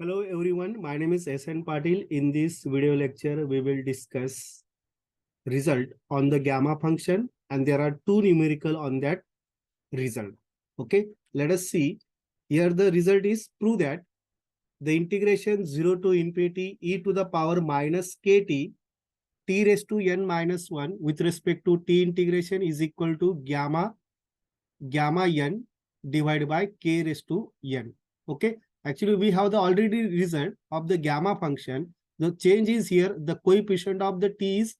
Hello everyone, my name is SN Patil. In this video lecture, we will discuss result on the gamma function and there are two numerical on that result. Okay, let us see. Here the result is prove that the integration 0 to infinity e to the power minus kt t raised to n minus 1 with respect to t integration is equal to gamma n divided by k raised to n. Okay, actually we have the already result of the gamma function. The change is here, the coefficient of the t is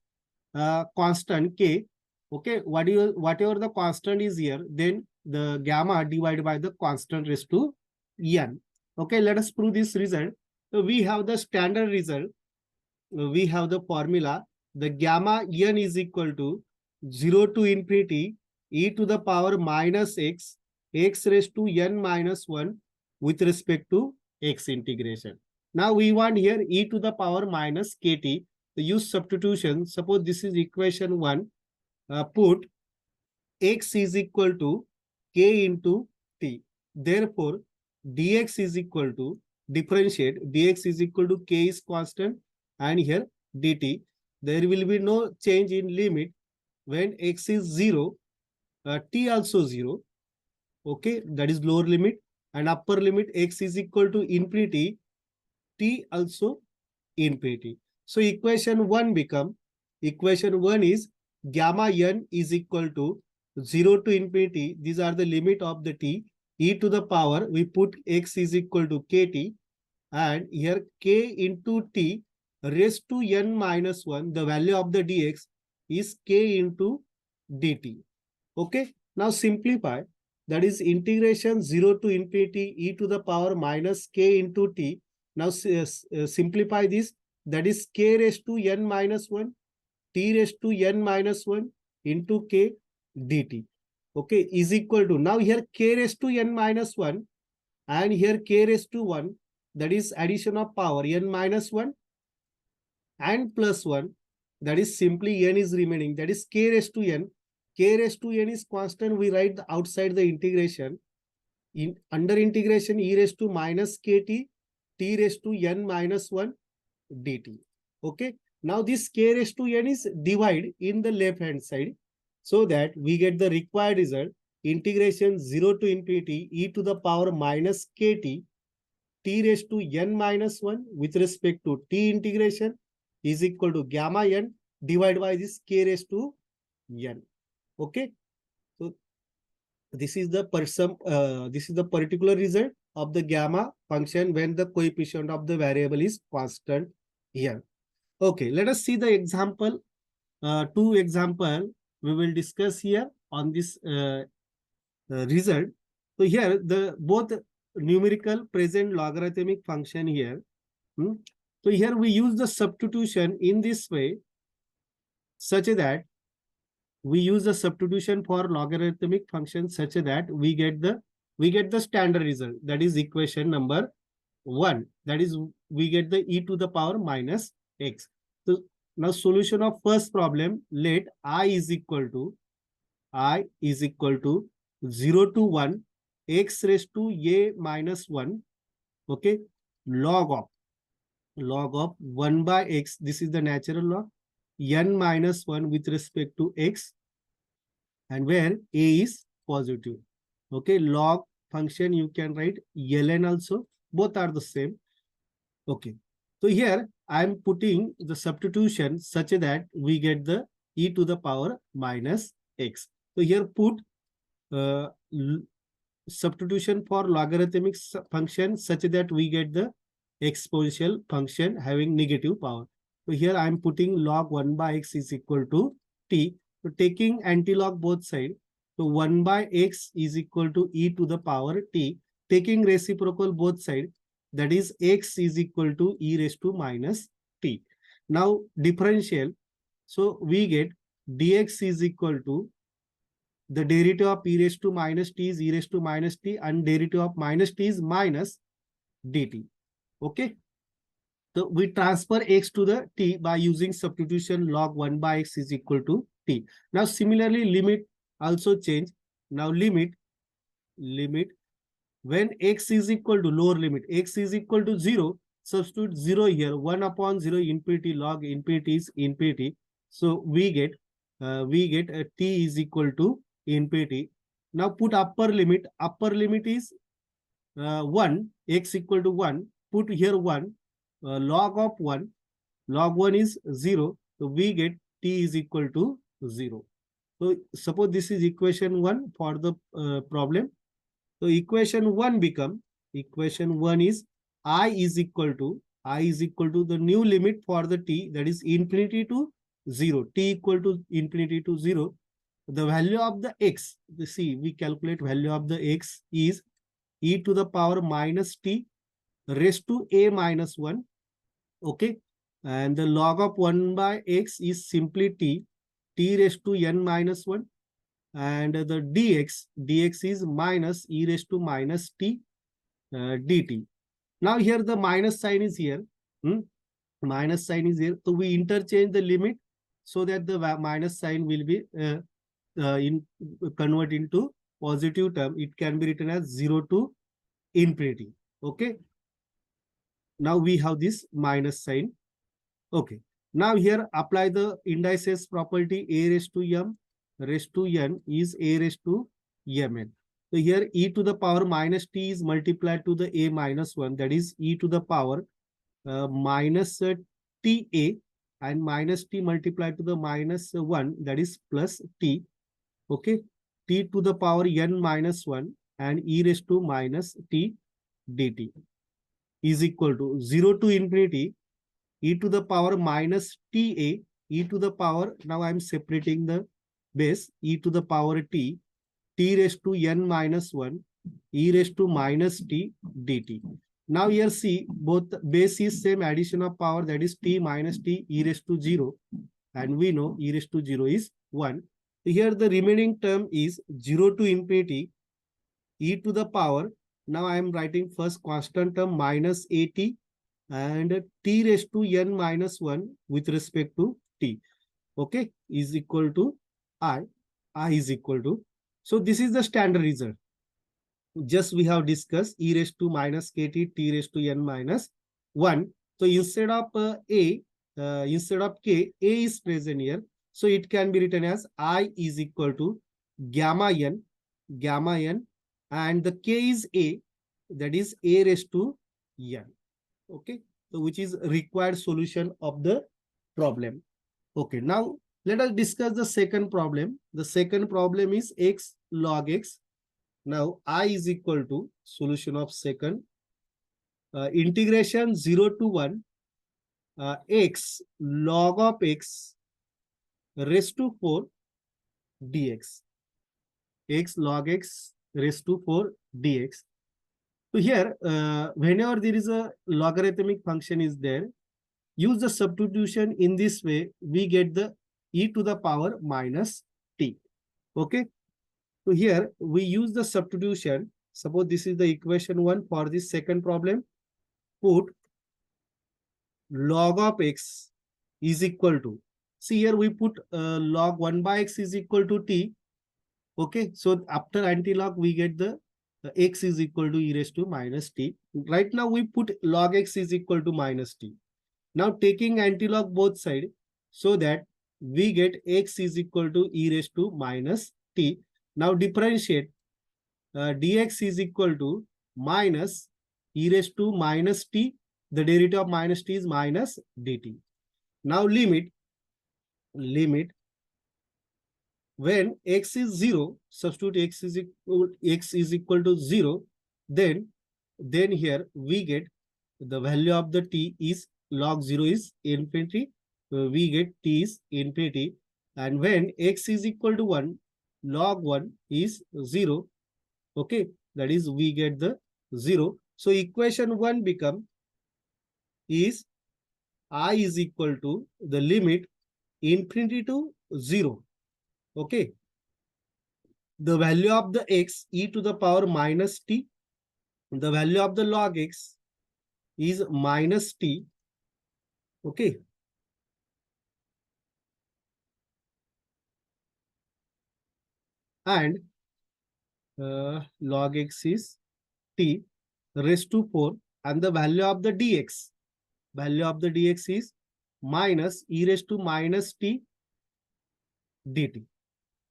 constant k. Okay, whatever the constant is here, then the gamma divided by the constant raised to n. Okay, let us prove this result. So we have the standard result. We have the formula. The gamma n is equal to 0 to infinity e to the power minus x raised to n minus 1 with respect to x integration. Now we want here e to the power minus kt. The use substitution. Suppose this is equation 1. Put x is equal to k into t. Therefore, dx is equal to differentiate. Dx is equal to k is constant and here dt. There will be no change in limit when x is 0. T also 0. Okay, that is lower limit, and upper limit x is equal to infinity, t also infinity. So equation 1 is gamma n is equal to 0 to infinity. These are the limit of the t. E to the power, we put x is equal to kt, and here k into t raised to n minus 1. The value of the dx is k into dt. Okay, now simplify. That is integration 0 to infinity e to the power minus k into t. Now simplify this. That is k raised to n minus 1, t raised to n minus 1 into k dt. Okay, is equal to, now here k raised to n minus 1 and here k raised to 1. That is addition of power n minus 1 and plus 1. That is simply n is remaining. That is k raised to n. K raised to n is constant. We write the outside the integration. In under integration e raised to minus kt t raised to n minus 1 dt. Okay. Now this k raised to n is divided in the left hand side so that we get the required result. Integration 0 to infinity e to the power minus kt t raised to n minus 1 with respect to t integration is equal to gamma n divided by this k raised to n. Okay, so this is the particular result of the gamma function when the coefficient of the variable is constant here. Okay, let us see the example. Two example we will discuss here on this result. So here the both numerical present logarithmic function here. So here we use the substitution in this way such that we use the substitution for logarithmic function such that we get the standard result. That is equation number 1. That is we get the e to the power minus x. So now solution of first problem, let I is equal to 0 to 1 x raised to a minus 1. Okay, log of 1 by x. This is the natural log n minus 1 with respect to x, and where a is positive. Okay, log function you can write ln also, both are the same. Okay, so here I am putting the substitution such that we get the e to the power minus x. So here put substitution for logarithmic function such that we get the exponential function having negative power. So here I am putting log 1 by x is equal to t. So taking anti-log both sides. So 1 by x is equal to e to the power t. Taking reciprocal both sides. That is x is equal to e raised to minus t. Now differential. So we get dx is equal to the derivative of e raised to minus t is e raised to minus t, and derivative of minus t is minus dt. Okay. So we transfer x to the t by using substitution log 1 by x is equal to t. Now similarly limit also change. Now limit When x is equal to lower limit, x is equal to 0, substitute 0 here, 1 upon 0 infinity log infinity is infinity. So we get t is equal to infinity. Now put upper limit is 1, x equal to 1, put here 1, log of 1, log 1 is 0, so we get t is equal to 0. So suppose this is equation 1 for the problem. So equation 1 is I is equal to the new limit for the t, that is infinity to 0, t equal to infinity to 0. The value of the x, see, we calculate value of the x is e to the power minus t raised to a minus 1. Okay. And the log of 1 by x is simply t raised to n minus 1. And the dx is minus e raised to minus t dt. Now here the minus sign is here. Minus sign is here. So we interchange the limit so that the minus sign will be convert into positive term. It can be written as 0 to infinity. Okay. Now we have this minus sign. Okay. Now here apply the indices property. A raised to n is a raised to mn. So here e to the power minus t is multiplied to the a minus 1, that is e to the power minus ta, and minus t multiplied to the minus 1, that is plus t. Okay. T to the power n minus 1 and e raised to minus t dt is equal to 0 to infinity e to the power minus ta, e to the power, now I am separating the base, e to the power t raised to n minus 1, e raised to minus t dt. Now here see, both base is same, addition of power, that is t minus t e raised to 0, and we know e raised to 0 is 1. Here the remaining term is 0 to infinity e to the power, now I am writing first constant term minus at and t raised to n minus 1 with respect to t. Okay, is equal to I is equal to. So this is the standard result. Just we have discussed e raised to minus kt, t raised to n minus 1. So instead of instead of k, a is present here. So it can be written as I is equal to gamma n, and the k is a, that is a raised to n. Okay, so which is required solution of the problem. Okay, now let us discuss the second problem. The second problem is x log x. Now I is equal to solution of second integration 0 to 1 x log of x raised to 4 dx, x log x raised to 4 dx. So here whenever there is a logarithmic function is there, use the substitution in this way, we get the e to the power minus t. Okay. So here we use the substitution. Suppose this is the equation 1 for this second problem. Put log of x is equal to, see here we put log 1 by x is equal to t. Okay. So after anti-log we get the x is equal to e raised to minus t. Right now we put log x is equal to minus t. Now taking anti-log both side so that we get x is equal to e raised to minus t. Now differentiate dx is equal to minus e raised to minus t. The derivative of minus t is minus dt. Now limit when x is 0, substitute x is equal to 0, then here we get the value of the t is log 0 is infinity. We get t is infinity. And when x is equal to 1, log 1 is 0. Okay, that is we get the 0. So equation 1 become is I is equal to the limit infinity to 0. Okay. The value of the x e to the power minus t. The value of the log x is minus t. Okay. And log x is t raised to 4, and the value of the dx is minus e raised to minus t dt.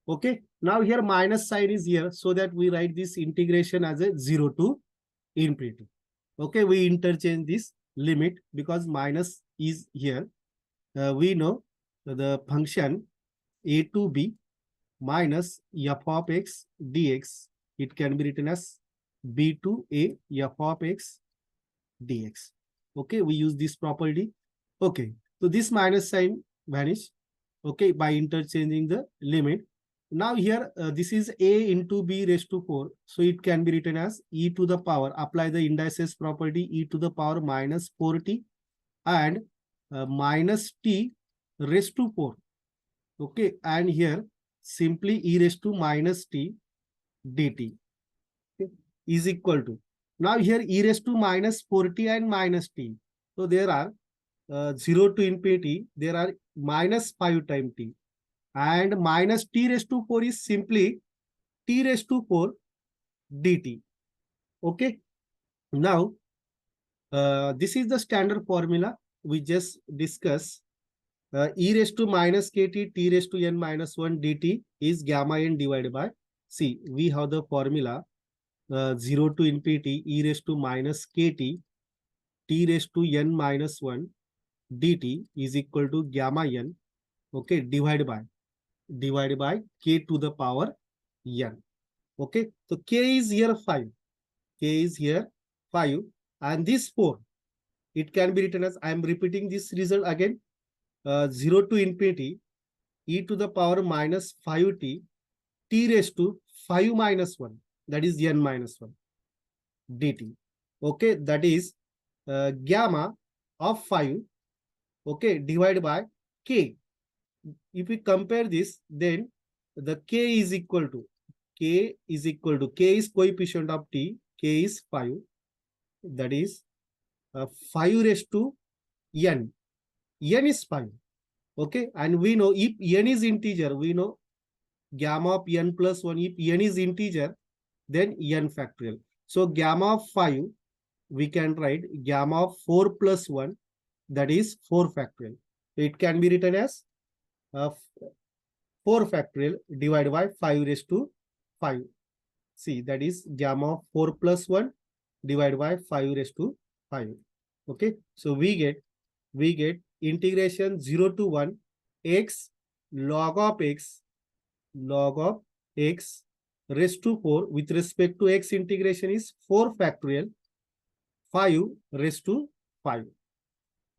Okay, now here minus sign is here, so that we write this integration as a 0 to infinity. Okay, we interchange this limit because minus is here. We know the function a to b minus f of x dx, it can be written as b to a f of x dx. Okay, we use this property. Okay, so this minus sign vanish, okay, by interchanging the limit. Now here, this is a into b raised to 4. So it can be written as e to the power, apply the indices property, e to the power minus 4t and minus t raised to 4. Okay, and here simply e raised to minus t dt, okay, is equal to. Now here e raised to minus 4t and minus t. So there are 0 to infinity, there are minus 5 times t. And minus t raised to 4 is simply t raised to 4 dt. Okay. Now, this is the standard formula we just discussed. E raised to minus kt t raised to n minus 1 dt is gamma n divided by, see, we have the formula 0 to infinity e raised to minus kt t raised to n minus 1 dt is equal to gamma n, okay, divided by k to the power n. Okay, so k is here 5. K is here 5. And this 4, it can be written as, I am repeating this result again, 0 to infinity e to the power minus 5t t raised to 5 minus 1, that is n minus 1 dt. Okay, that is gamma of 5, okay, divided by k. If we compare this, then the k is equal to, k is coefficient of t, k is 5, that is 5 raised to n. N is 5. Okay, and we know if n is integer, we know gamma of n plus 1, if n is integer, then n factorial. So gamma of 5, we can write gamma of 4 plus 1, that is 4 factorial. It can be written as 4 factorial divided by 5 raised to 5. See, that is gamma of 4 plus 1 divided by 5 raised to 5. Okay, so we get integration 0 to 1 x log of x raised to 4 with respect to x integration is 4 factorial 5 raised to 5.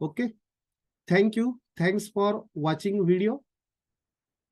Okay, thank you. Thanks for watching video.